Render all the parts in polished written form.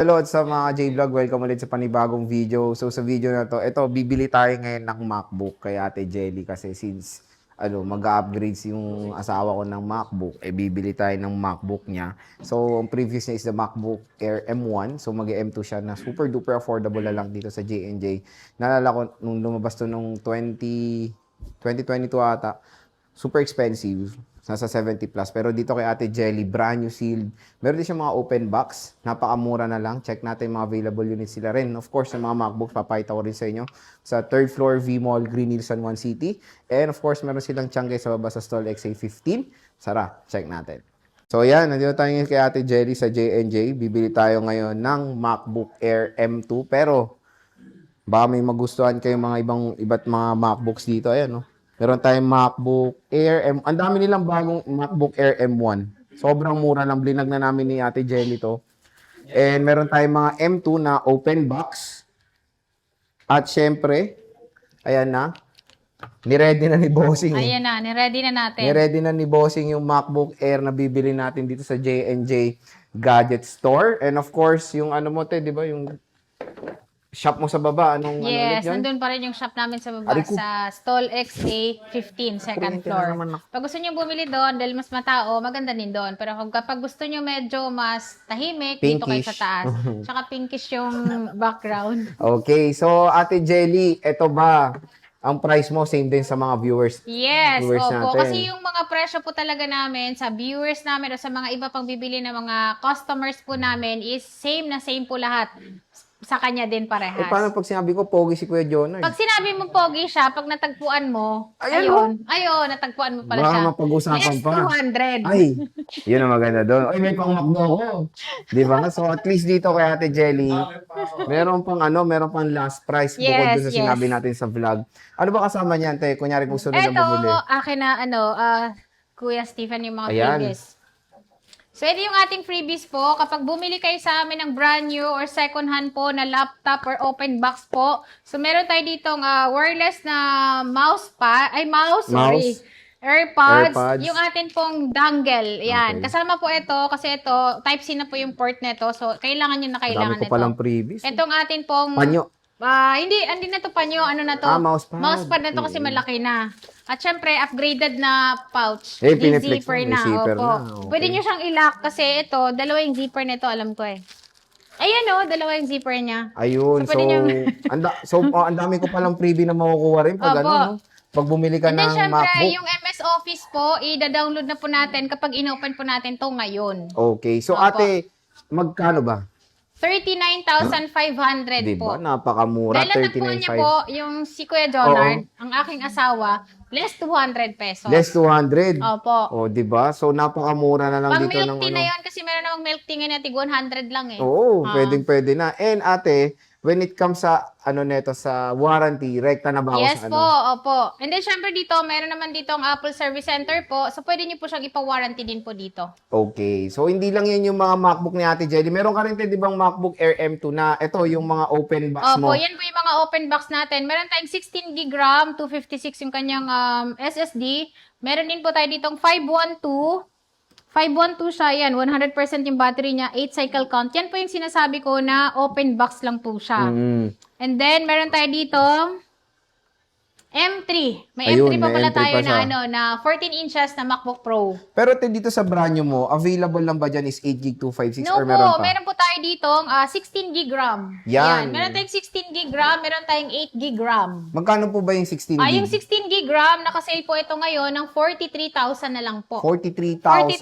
Hello at sa mga J-Vlog, welcome ulit sa panibagong video. So sa video na to, bibili tayo ngayon ng MacBook kay Ate Jelly kasi since mag-upgrades yung asawa ko ng MacBook, bibili tayo ng MacBook niya. So ang previous niya is the MacBook Air M1, so mag-M2 siya na super duper affordable na lang dito sa J&J. Naalala ko nung lumabas to nung 2022 ata, super expensive. Nasa 70 plus. Pero dito kay Ate Jelly, brand new sealed. Meron din siya mga open box. Napakamura na lang. Check natin yung mga available units sila rin. Of course, yung mga MacBooks, papakita ko rin sa inyo. Sa 3rd floor V Mall, Green Hills, San Juan City. And of course, meron silang tiyangge sa baba sa stall XA15. Sara, check natin. So yan, nandito tayo ngayon kay Ate Jelly sa J&J. Bibili tayo ngayon ng MacBook Air M2. Pero, baka may magustuhan kayong mga iba't mga MacBooks dito. Ayan, no? Meron tayong MacBook Air M. Ang dami nilang bagong MacBook Air M1. Sobrang mura lang. Blinag na namin ni Ate Jelly to. And meron tayong mga M2 na open box. At syempre, ayan na. Niready na ni Bossing. Ayan na, niready na natin. Niready na ni Bossing yung MacBook Air na bibili natin dito sa J&J Gadget Store. And of course, yung ano mo te, di ba? Yung shop mo sa baba, ano ulit yun? Nandun pa rin yung shop namin sa baba, sa Stall XA15, second floor. Pag gusto nyo bumili doon, dahil mas matao, maganda din doon. Pero kapag gusto nyo medyo mas tahimik, pinkish. dito kayo sa taas. Tsaka pinkish yung background. Okay, so Ate Jelly, eto ba? Ang price mo, same din sa mga viewers. Yes, opo. natin. Kasi yung mga presyo po talaga namin sa viewers namin o sa mga iba pang bibili na mga customers po namin is same na same po lahat. Sa kanya din parehas. Paano pag sinabi ko, pogi si Kuya Jonah? Pag sinabi mo pogi siya, pag natagpuan mo, ayun, natagpuan mo pala Baka siya. mapag-usapan pa. 200. Ay, yun ang maganda doon. Ay, may pang-makdo ko. Di ba nga? So, at least dito kay Ate Jelly, meron pang last price bukod doon sa sinabi natin sa vlog. Ano ba kasama niyan, te? Kunyari kung sunod na bumili. Akin na, Kuya Stephen, yung mga freebies. So, ito yung ating freebies po. Kapag bumili kayo sa amin ng brand new or second hand po na laptop or open box po. So, meron tayo ditong wireless na AirPods. Yung atin pong dongle. Yan. Okay. Kasama po ito kasi ito, Type-C na po yung port nito. So, kailangan nyo na kailangan nito. Dami ko palang freebies. Itong atin pong... Panyo. Hindi na to panyo. Ano na to? Mousepad. Mousepad na to kasi malaki na. At syempre, upgraded na pouch. Zipper na. Opo. Okay. Pwede nyo siyang i-lock kasi ito, dalawa yung zipper nito, alam ko eh. Ayan dalawa yung zipper niya. Ayun. So, ang dami ko palang freebie na makukuha rin pag pag bumili ka ng syempre, MacBook. yung MS Office po, i-download na po natin kapag inopen po natin to ngayon. Okay. So, ate, magkano ba? 39,500 diba? po. Napakamura. Dahil natagpuan niya po, yung si Kuya Jonard, ang aking asawa, less 200 pesos. Less 200? Opo. Diba? So, napakamura na lang Pag dito ng milk tea na yun, kasi meron namang milk tea ngayon natin, 100 lang eh. Oo, pwede na. And ate, when it comes sa, neto, sa warranty, rekta na ba ako Yes sa po, opo. And then, syempre dito, meron naman dito ang Apple Service Center po. So, pwede niyo po siyang ipa-warranty din po dito. Okay. So, hindi lang yan yung mga MacBook ni Ate Jelly. Meron ka rin, di bang MacBook Air M2 na ito, yung mga open box mo? Opo, yan po yung mga open box natin. Meron tayong 16 GB RAM, 256 yung kanyang SSD. Meron din po tayo ditong 512 siya, yan, 100% yung battery niya, 8 cycle count. Yan po yung sinasabi ko na open box lang po siya. And then, meron tayo dito, M3. May M3 pa pala tayo na 14 inches na MacBook Pro. Pero dito sa brand new mo, available lang ba dyan is 8GB 256 or meron pa? Meron po tayo dito 16 GB RAM. Yan. Meron tayong 16 GB RAM, meron tayong 8 GB RAM. Magkano po ba yung 16 GB? Yung 16 GB RAM, nakasale po ito ngayon ng 43,000 na lang po. 43,000?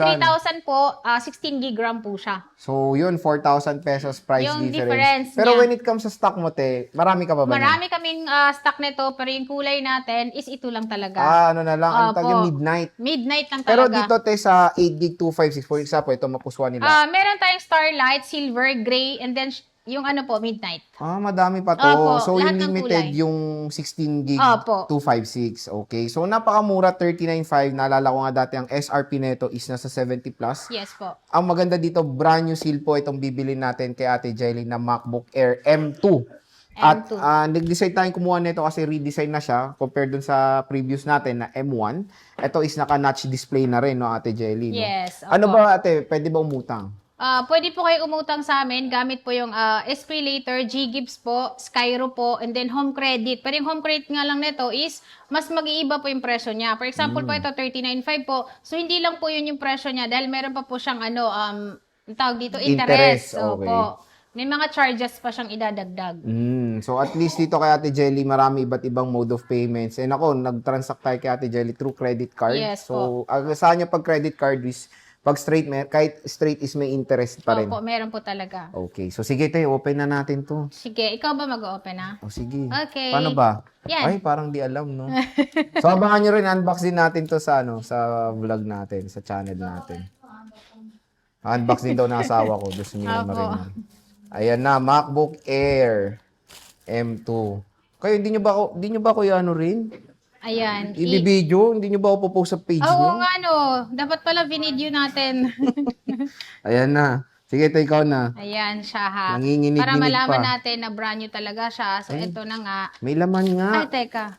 43,000 po, 16 GB RAM po siya. So, yun, 4,000 pesos price Yung difference. difference Pero niya. when it comes sa stock mo, te, marami ka pa ba Marami kaming stock nito, pero yung kulay natin is ito lang talaga. Ano na lang, ang tawag midnight. Midnight lang Pero talaga. dito, te, sa 8GB 256, for example, ito mapuswa nila. Meron tayong Starlight, Silver, Gray, and then yung midnight. Madami pa to. Opo, so, yung lahat ng limited, kulay. yung 16GB Opo. 256. Okay. So, napakamura, 39.5. Naalala ko nga dati, ang SRP nito is nasa 70 plus. Yes po. Ang maganda dito, brand new seal po itong bibili natin kay Ate Jelly na MacBook Air M2. At nag-decide tayong kumuha nito kasi redesign na siya compared dun sa previous natin na M1. Ito is naka-notch display na rin, no, Ate Jelly. No? Yes. Ano ba, ate, pwede ba umutang? Pwede po kayo umutang sa amin gamit po yung SPayLater, GGives po, Skyro po, and then home credit. Pero yung home credit nga lang nito is mas mag-iiba po yung presyo niya. For example po ito, 39.5 po. So, hindi lang po yun yung presyo niya dahil meron pa po siyang ang tawag dito, Interest, interest. okay. Opo. May mga charges pa siyang idadagdag. So at least dito kay Ate Jelly, marami iba't ibang mode of payments. And ako, nag-transact tayo kay Ate Jelly through credit card. Yes So, saan niya pag credit card is, pag straight, kahit straight is may interest pa rin. Opo, meron po talaga. Okay. So sige tayo, open na natin to. Sige, ikaw ba mag-open na? O sige. Okay. Paano ba? Yan. Ay, parang di alam, no? So abangan nyo rin, unbox din natin to sa, sa vlog natin, sa channel natin. Unbox din daw ng asawa ko. Gusto niyo Opo. marinig. Ayan na, MacBook Air M2. Kayo, hindi nyo ba ako ano rin? Ayan. I-video? Hindi nyo ba ako post sa page Oo nyo? nga no. Dapat pala video natin. Ayan na. Sige, ito ikaw na. Ayan siya ha. Nanginginig-ginig Para malaman pa. natin na brand new talaga siya. So, ito na nga. May laman nga. Ay, teka.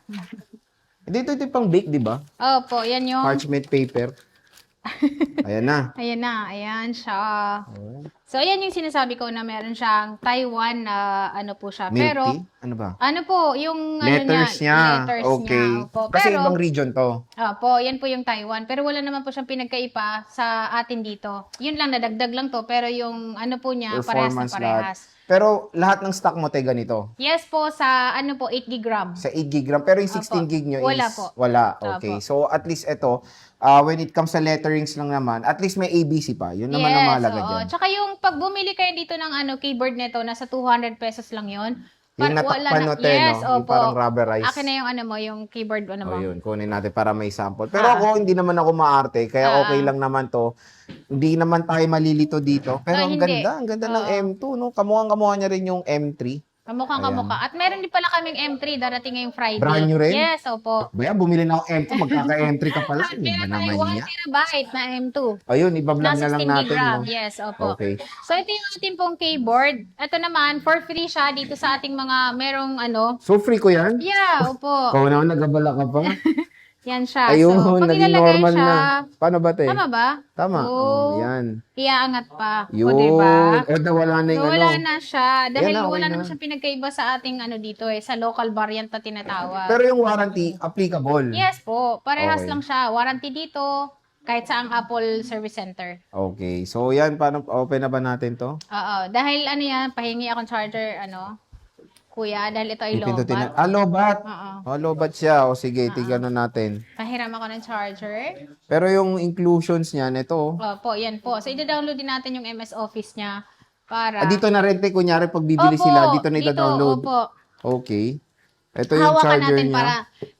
Dito pang bake, di ba? Opo, yan yung... Parchment paper. Ayan na. Ayan na. Ayan siya. So, ayan yung sinasabi ko na meron siyang Taiwan na ano po siya. Milk Pero, tea? Ano ba? ano po, yung Letters niya. letters Okay. niya. Opo. Kasi Pero, ibang region to. opo, yan po yung Taiwan. Pero wala naman po siyang pinagkaiba sa atin dito. Yun lang, nadagdag lang to. Pero yung ano po niya, parehas na Performance parehas. lahat. Pero lahat ng stock mo, te, ganito. Yes po, sa ano po, 8 gig RAM. Sa 8 gig RAM. Pero yung 16 gig nyo Wala is... po. Wala. Okay. Opo. So, at least ito, when it comes sa letterings lang naman, at least may ABC pa. Yun naman ang mahalaga oo. dyan. Tsaka yung pag bumili kayo dito ng keyboard nito, nasa 200 pesos lang yun. Yung natakpan no, te, yes, no? Yung opo. parang rubberized. Akin na yung yung keyboard mo. O yun, kunin natin para may sample. Pero ako, hindi naman ako maarte, kaya okay lang naman to. Hindi naman tayo malilito dito. Pero ang hindi. ganda ng M2, no? Kamukhang-kamukha niya rin yung M3. Kamukha. At meron din pala kaming M3 darating ngayong Friday. Brand new rin? Yes, opo. Baya, bumili na ako M2, magkaka-M3 ka pala. Ano ba Meron naman tayo 1 niya? terabyte na M2. Ayun, ibablog Na na lang 16 natin, gig RAM. no? Yes, opo. Okay. So, ito yung ating pong keyboard. Ito naman, for free siya dito sa ating mga merong So, free ko yan? Yeah, opo. Ikaw naman, nagabala ka pa. Yan siya. Ayun, so, pag naging ilalagay normal siya, na. Paano ba, te? tama ba? Tama. Oo. Yan. Iaangat pa. Yun. O, diba? Wala na yung So, wala ano. na siya. Dahil Yan na, okay wala na. naman siyang pinagkaiba sa ating dito sa local variant na tinatawag. Pero yung warranty, applicable. Yes po. Parehas Okay. lang siya. Warranty dito, kahit sa ang Apple Service Center. Okay. So, yan. Paano, open na ba natin to? Oo. Dahil yan, pahingi akong charger, kuya, dahil ito ay Ipindutin lowbat. na. Lobat. Oo. Lobat siya. O sige, tignan na natin. Pahiram ako ng charger. Pero yung inclusions niya, ito. Opo, yan po. So, i-download din natin yung MS Office niya para... Dito na rin, te, kunyari, pag bibili Opo, sila, dito na ita-download. Opo. Okay. Ito yung Hawakan charger natin niya. para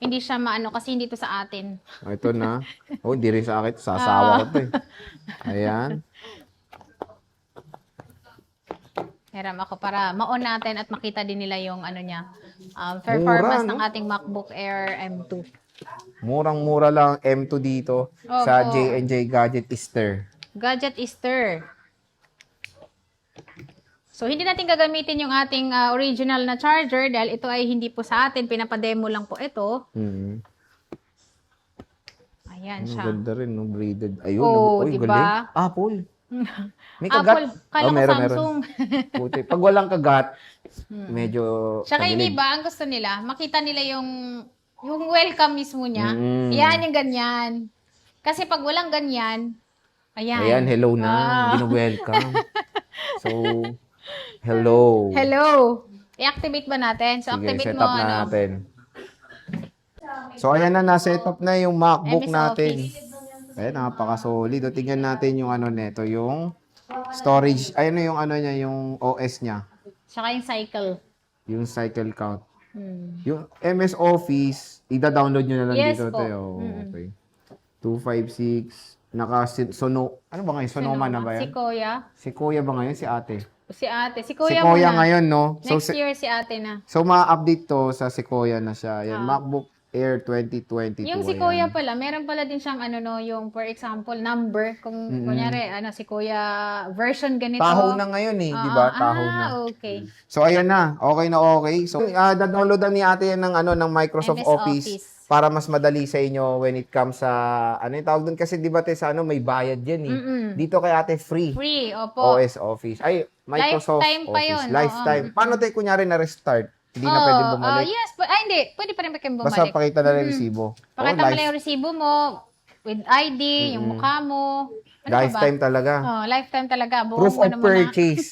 hindi siya kasi hindi to sa atin. Ito na. Oh, hindi rin sa akin. Sasawa ko to eh. Ayan. Hiram ako para ma-on natin at makita din nila yung performance Mura, no? ng ating MacBook Air M2. Murang-mura lang M2 dito Opo. sa J&J Gadget Easter. Gadget Easter. So, hindi natin gagamitin yung ating original na charger dahil ito ay hindi po sa atin. Pinapademo lang po ito. Hmm. Ayan Ang siya. ganda rin, no? Braided. Ayun. Oo, Uy, diba? galing. Apple. May Apple. kagat. Kala ko meron, Samsung. Puti. Pag walang kagat, medyo Tsaka yung tagilid. iba, ang gusto nila, makita nila yung welcome mismo niya. Yan, yung ganyan. Kasi pag walang ganyan, ayan. Ayan, hello na. Welcome. So, hello. Hello. I-activate ba natin? So, Sige, activate set mo, up na natin. So, ayan na, na-set up na yung MacBook MS natin. Office. Ayan, napaka-solid. O, tingnan natin yung neto, yung storage. Ayun na yung niya, yung OS niya. Tsaka yung cycle. Yung cycle count. Yung MS Office, ida-download nyo na lang Yes dito. po. Tayo. Okay. 256. Ano ba ngayon? Sonoma na ba yan? Si Kuya. Si Kuya ba ngayon? Si ate? Si ate. Si Si Kuya Kuya muna. ngayon, no? Next year si ate na. So, ma-update to sa Sequoia na siya. Yan, MacBook Air 2022. Yung si ayan. Kuya pala, meron pala din siyang yung for example, number. Kung kunyari, si Kuya version ganito. Tahoe na ngayon eh, di ba? Tahoe na. Okay. So, ayan na. Okay na okay. So, da-downloadan ni ate yan ng Microsoft MS Office. para mas madali sa inyo when it comes sa, ano yung tawag doon? Kasi di ba, te, sa ano, may bayad yan eh. Dito kay ate, free. Free, opo. OS Office. Ay, Microsoft Lifetime pa Office. yun, oo. Lifetime. Paano tayo kunyari na-restart? Hindi na pwede bumalik. Yes. Hindi. Pwede pa rin kayo Basta bumalik. pakita na lang yung resibo. Pakita mo lang yung resibo mo with ID, yung mukha mo. Ano pa ba? Lifetime talaga. Lifetime talaga. Buong Proof of ano mo na. purchase.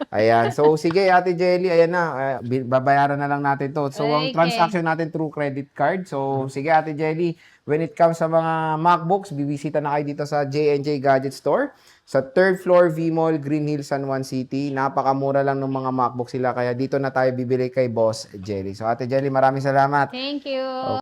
Ayan. So, sige, Ate Jelly, ayan na. Babayaran na lang natin to. So, ang Okay. transaction natin through credit card. So, sige, Ate Jelly, when it comes sa mga MacBooks, bibisita na kayo dito sa J&J Gadget Store. Sa 3rd floor, V-Mall, Green Hills, San Juan City. Napakamura lang ng mga MacBook sila. Kaya dito na tayo bibili kay Boss Jelly. So, Ate Jelly, maraming salamat. Thank you.